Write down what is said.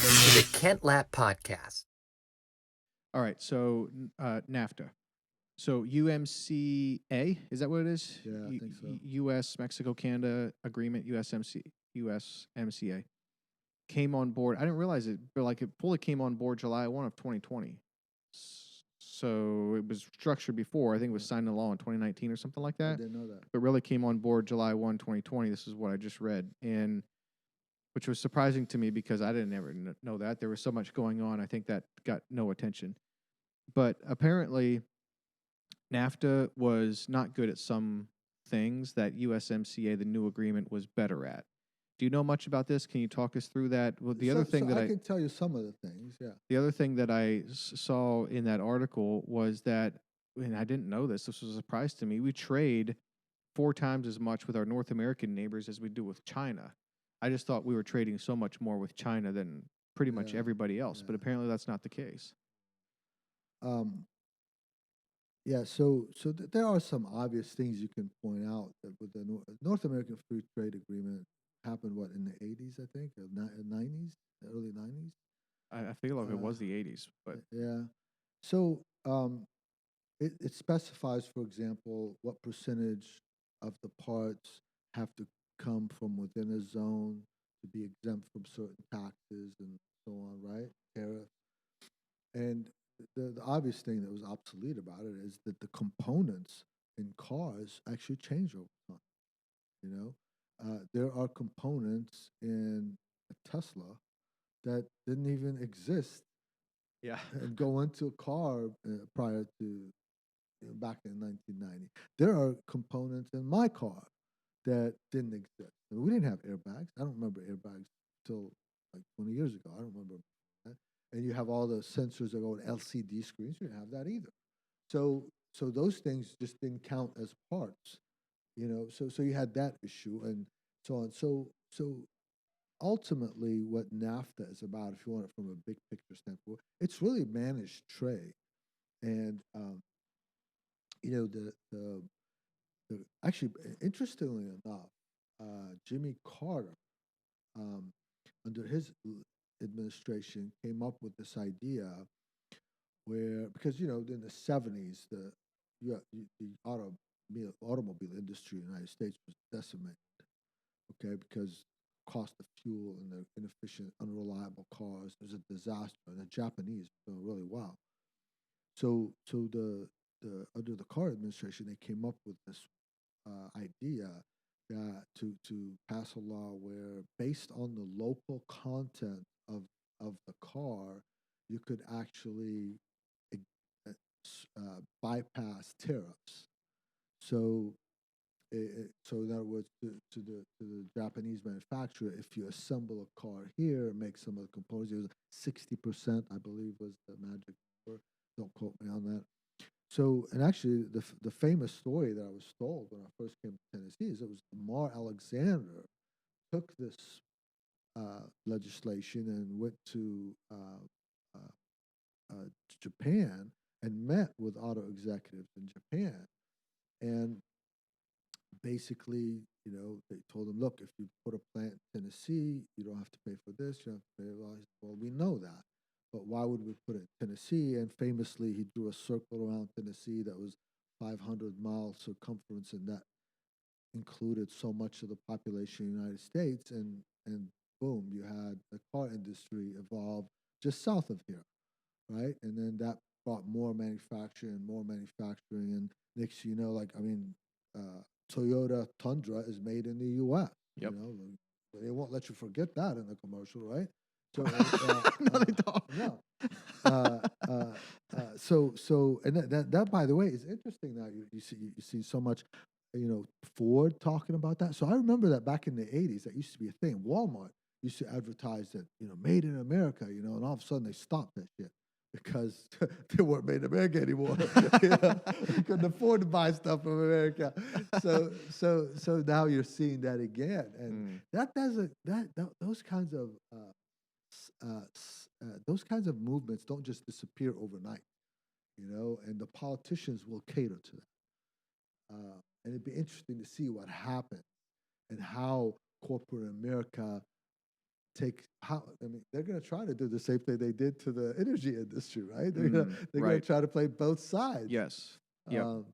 Welcome to the Kent Lapp Podcast. All right, so NAFTA. So UMCA, is that what it is? Yeah, I think so. U.S. Mexico Canada Agreement, USMCA came on board. I didn't realize it, but like it fully came on board July 1 of 2020. So it was structured before. I think it was signed into law in 2019 or something like I that. didn't know that. But really came on board July 1, 2020. This is what I just read. And which was surprising to me because I didn't ever know that. There was so much going on. I think that got no attention. But apparently, NAFTA was not good at some things that USMCA, the new agreement, was better at. Do you know much about this? Can you talk us through that? Well, the other thing that I can tell you some of the things. Yeah. the other thing that I saw in that article was that, and I didn't know this. This was a surprise to me. We trade 4 times as much with our North American neighbors as we do with China. I just thought we were trading so much more with China than pretty much everybody else, but apparently that's not the case. Yeah, so there are some obvious things you can point out that with the North American Free Trade Agreement happened in the 80s, I think, or 90s, early 90s. I feel like it was the 80s, but yeah. So it specifies, for example, what percentage of the parts have to come from within a zone to be exempt from certain taxes and so on, right? Tariffs. And the obvious thing that was obsolete about it is that the components in cars actually change over time. You know, there are components in a Tesla that didn't even exist and go into a car prior to back in 1990. There are components in my car that didn't exist. We didn't have airbags. I don't remember airbags till like 20 years ago. I don't remember that. And you have all the sensors that go on LCD screens. You didn't have that either. So those things just didn't count as parts. So you had that issue and so on. So ultimately, what NAFTA is about, if you want it from a big picture standpoint, it's really managed trade. And the actually, interestingly enough, Jimmy Carter, under his administration, came up with this idea where, because in the 70s, the automobile industry in the United States was decimated, okay, because cost of fuel and the inefficient, unreliable cars was a disaster, and the Japanese were doing really well. So the under the Carter administration, they came up with this idea that to pass a law where, based on the local content of the car, you could actually bypass tariffs. So in other words, to the Japanese manufacturer, if you assemble a car here, make some of the components, it was 60%, I believe, was the magic number. Don't quote me on that. So, and actually, the famous story that I was told when I first came to Tennessee is it was Lamar Alexander took this legislation and went to Japan and met with auto executives in Japan, and basically, they told him, look, if you put a plant in Tennessee, you don't have to pay for this, you don't have to pay for that. Well, we know that. But why would we put it in Tennessee? And famously, he drew a circle around Tennessee that was 500-mile circumference, and that included so much of the population of the United States. And boom, you had the car industry evolve just south of here, right? And then that brought more manufacturing, and next you know, Toyota Tundra is made in the U.S. Yep. They won't let you forget that in the commercial, right? So, no, they don't. No. And that by the way is interesting. Now you see so much, Ford talking about that. So I remember that back in the 80s, that used to be a thing. Walmart used to advertise that, made in America, and all of a sudden they stopped that shit because they weren't made in America anymore. Couldn't afford to buy stuff from America. So now you're seeing that again, and those kinds of movements don't just disappear overnight, and the politicians will cater to that. And it'd be interesting to see what happens and how corporate America take how I mean they're going to try to do the same thing they did to the energy industry, right? They're going to right. try to play both sides. Yes. Yep.